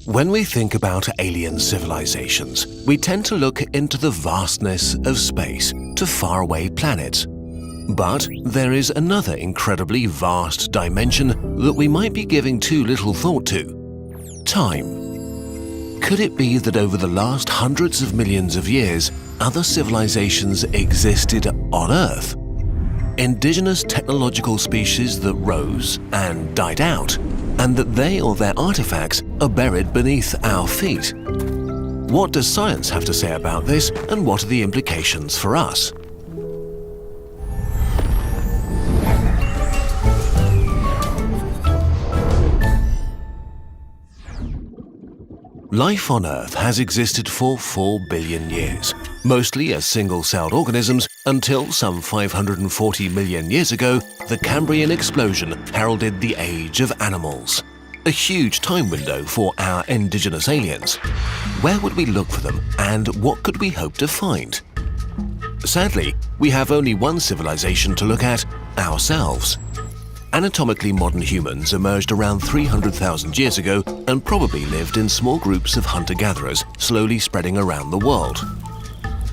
When we think about alien civilizations, we tend to look into the vastness of space to faraway planets. But there is another incredibly vast dimension that we might be giving too little thought to: time. Could it be that over the last hundreds of millions of years, other civilizations existed on Earth? Indigenous technological species that rose and died out, and that they or their artifacts are buried beneath our feet. What does science have to say about this, and what are the implications for us? Life on Earth has existed for 4 billion years, mostly as single-celled organisms until some 540 million years ago, the Cambrian explosion heralded the age of animals. A huge time window for our indigenous aliens. Where would we look for them, and what could we hope to find? Sadly, we have only one civilization to look at: ourselves. Anatomically modern humans emerged around 300,000 years ago and probably lived in small groups of hunter-gatherers, slowly spreading around the world.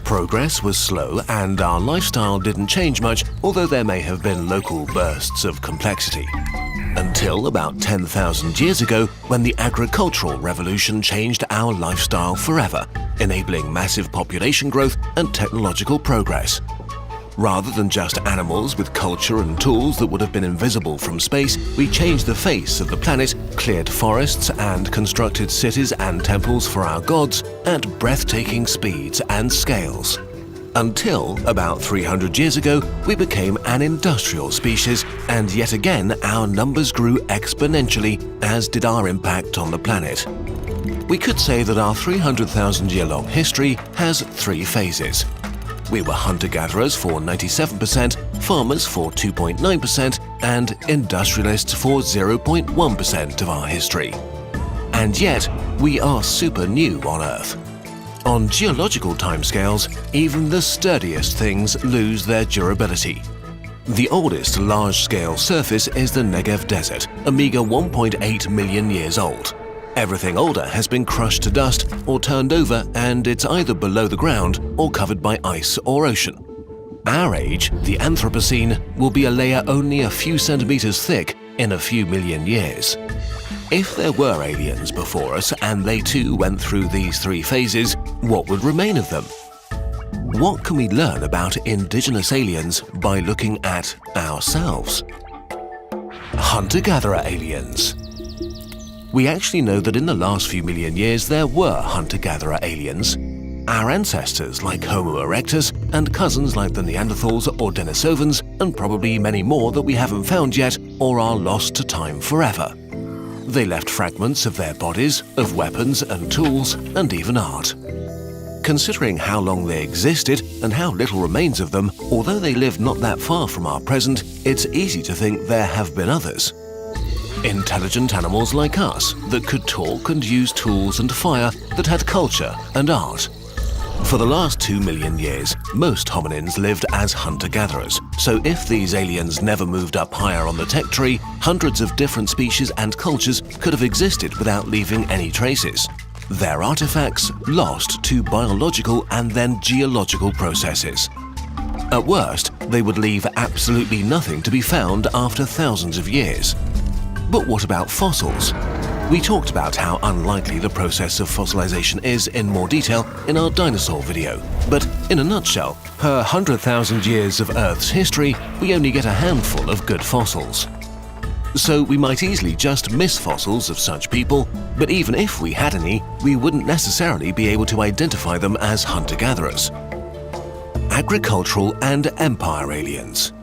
Progress was slow and our lifestyle didn't change much, although there may have been local bursts of complexity. Until about 10,000 years ago, when the agricultural revolution changed our lifestyle forever, enabling massive population growth and technological progress. Rather than just animals with culture and tools that would have been invisible from space, we changed the face of the planet, cleared forests and constructed cities and temples for our gods at breathtaking speeds and scales. Until about 300 years ago, we became an industrial species, and yet again our numbers grew exponentially, as did our impact on the planet. We could say that our 300,000-year-long history has 3 phases. We were hunter-gatherers for 97%, farmers for 2.9%, and industrialists for 0.1% of our history. And yet, we are super new on Earth. On geological timescales, even the sturdiest things lose their durability. The oldest large-scale surface is the Negev Desert, a meager 1.8 million years old. Everything older has been crushed to dust or turned over, and it's either below the ground or covered by ice or ocean. Our age, the Anthropocene, will be a layer only a few centimeters thick in a few million years. If there were aliens before us and they too went through these 3 phases, what would remain of them? What can we learn about indigenous aliens by looking at ourselves? Hunter-gatherer aliens. We actually know that in the last few million years there were hunter-gatherer aliens. Our ancestors like Homo erectus and cousins like the Neanderthals or Denisovans, and probably many more that we haven't found yet or are lost to time forever. They left fragments of their bodies, of weapons and tools, and even art. Considering how long they existed and how little remains of them, although they lived not that far from our present, it's easy to think there have been others. Intelligent animals like us that could talk and use tools and fire, that had culture and art. For the last 2 million years, most hominins lived as hunter-gatherers, so if these aliens never moved up higher on the tech tree, hundreds of different species and cultures could have existed without leaving any traces. Their artifacts lost to biological and then geological processes. At worst, they would leave absolutely nothing to be found after thousands of years. But what about fossils? We talked about how unlikely the process of fossilization is in more detail in our dinosaur video, but in a nutshell, per 100,000 years of Earth's history, we only get a handful of good fossils. So we might easily just miss fossils of such people, but even if we had any, we wouldn't necessarily be able to identify them as hunter-gatherers. Agricultural and empire aliens.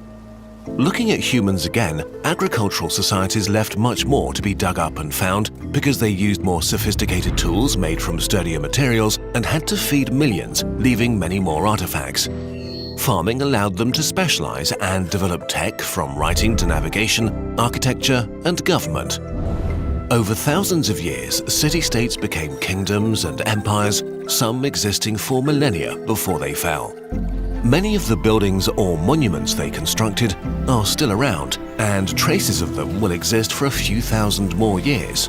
Looking at humans again, agricultural societies left much more to be dug up and found because they used more sophisticated tools made from sturdier materials and had to feed millions, leaving many more artifacts. Farming allowed them to specialize and develop tech from writing to navigation, architecture, and government. Over thousands of years, city-states became kingdoms and empires, some existing for millennia before they fell. Many of the buildings or monuments they constructed are still around, and traces of them will exist for a few thousand more years.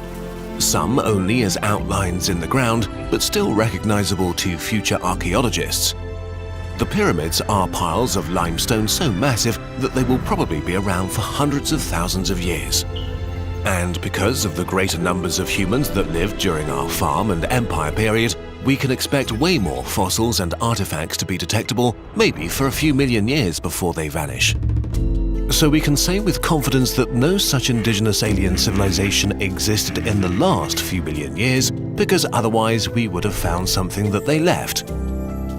some only as outlines in the ground, but still recognizable to future archaeologists. The pyramids are piles of limestone so massive that they will probably be around for hundreds of thousands of years. And because of the greater numbers of humans that lived during our farm and empire period, we can expect way more fossils and artifacts to be detectable, maybe for a few million years before they vanish. So we can say with confidence that no such indigenous alien civilization existed in the last few billion years, because otherwise we would have found something that they left.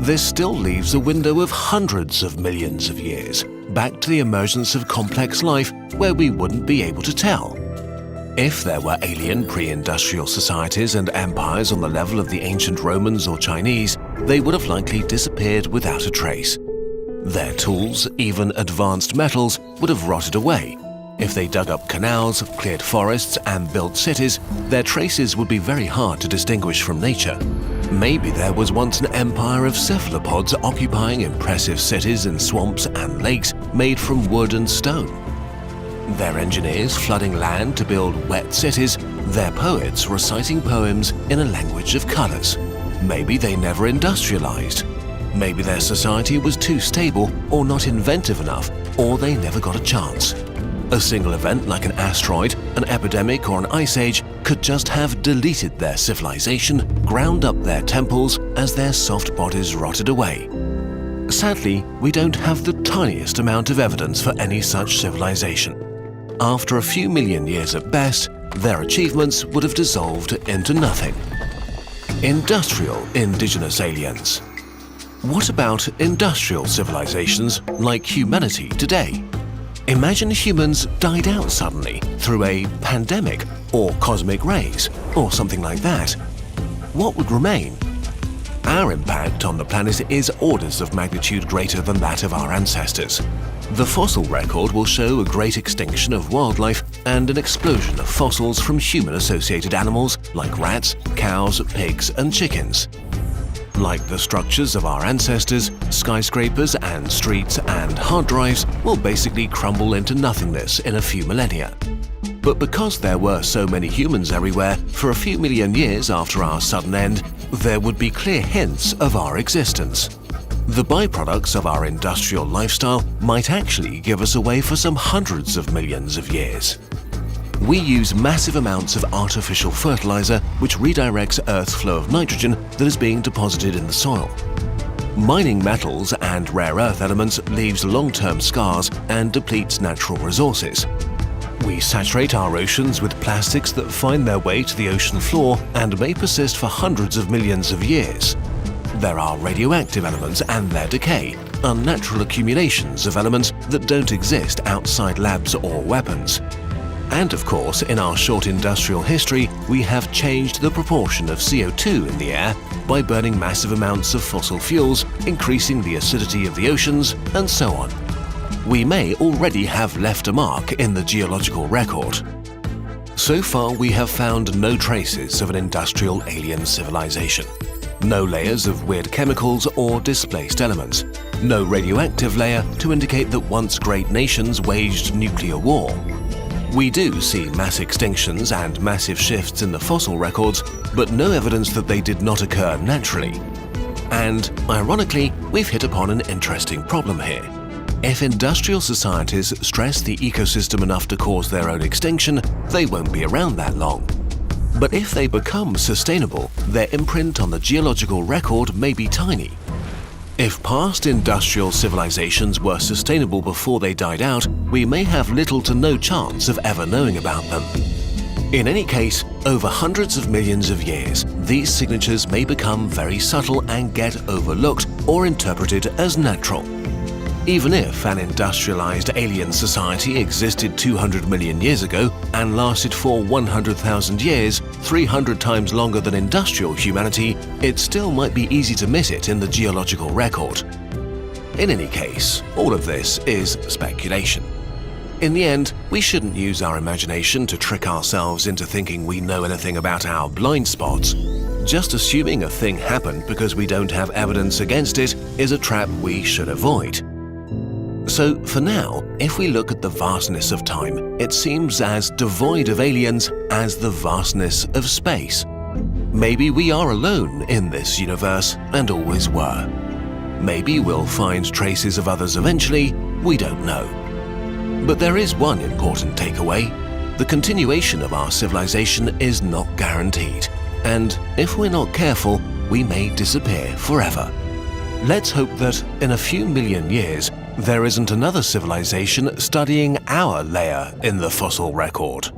This still leaves a window of hundreds of millions of years, back to the emergence of complex life, where we wouldn't be able to tell. If there were alien pre-industrial societies and empires on the level of the ancient Romans or Chinese, they would have likely disappeared without a trace. Their tools, even advanced metals, would have rotted away. If they dug up canals, cleared forests, and built cities, their traces would be very hard to distinguish from nature. Maybe there was once an empire of cephalopods occupying impressive cities in swamps and lakes made from wood and stone. Their engineers flooding land to build wet cities, their poets reciting poems in a language of colors. Maybe they never industrialized. Maybe their society was too stable or not inventive enough, or they never got a chance. A single event like an asteroid, an epidemic, or an ice age could just have deleted their civilization, ground up their temples as their soft bodies rotted away. Sadly, we don't have the tiniest amount of evidence for any such civilization. After a few million years at best, their achievements would have dissolved into nothing. Industrial indigenous aliens. What about industrial civilizations like humanity today? Imagine humans died out suddenly through a pandemic or cosmic rays or something like that. What would remain? Our impact on the planet is orders of magnitude greater than that of our ancestors. The fossil record will show a great extinction of wildlife and an explosion of fossils from human-associated animals like rats, cows, pigs, and chickens. Like the structures of our ancestors, skyscrapers and streets and hard drives will basically crumble into nothingness in a few millennia. But because there were so many humans everywhere, for a few million years after our sudden end, there would be clear hints of our existence. The byproducts of our industrial lifestyle might actually give us away for some hundreds of millions of years. We use massive amounts of artificial fertilizer which redirects Earth's flow of nitrogen that is being deposited in the soil. Mining metals and rare earth elements leaves long-term scars and depletes natural resources. We saturate our oceans with plastics that find their way to the ocean floor and may persist for hundreds of millions of years. There are radioactive elements and their decay, unnatural accumulations of elements that don't exist outside labs or weapons. And of course, in our short industrial history, we have changed the proportion of CO2 in the air by burning massive amounts of fossil fuels, increasing the acidity of the oceans, and so on. We may already have left a mark in the geological record. So far, we have found no traces of an industrial alien civilization. No layers of weird chemicals or displaced elements. No radioactive layer to indicate that once great nations waged nuclear war. We do see mass extinctions and massive shifts in the fossil records, but no evidence that they did not occur naturally. And, ironically, we've hit upon an interesting problem here. If industrial societies stress the ecosystem enough to cause their own extinction, they won't be around that long. But if they become sustainable, their imprint on the geological record may be tiny. If past industrial civilizations were sustainable before they died out, we may have little to no chance of ever knowing about them. In any case, over hundreds of millions of years, these signatures may become very subtle and get overlooked or interpreted as natural. Even if an industrialized alien society existed 200 million years ago and lasted for 100,000 years, 300 times longer than industrial humanity, it still might be easy to miss it in the geological record. In any case, all of this is speculation. In the end, we shouldn't use our imagination to trick ourselves into thinking we know anything about our blind spots. Just assuming a thing happened because we don't have evidence against it is a trap we should avoid. So for now, if we look at the vastness of time, it seems as devoid of aliens as the vastness of space. Maybe we are alone in this universe and always were. Maybe we'll find traces of others eventually, we don't know. But there is one important takeaway. The continuation of our civilization is not guaranteed, and if we're not careful, we may disappear forever. Let's hope that in a few million years, there isn't another civilization studying our layer in the fossil record.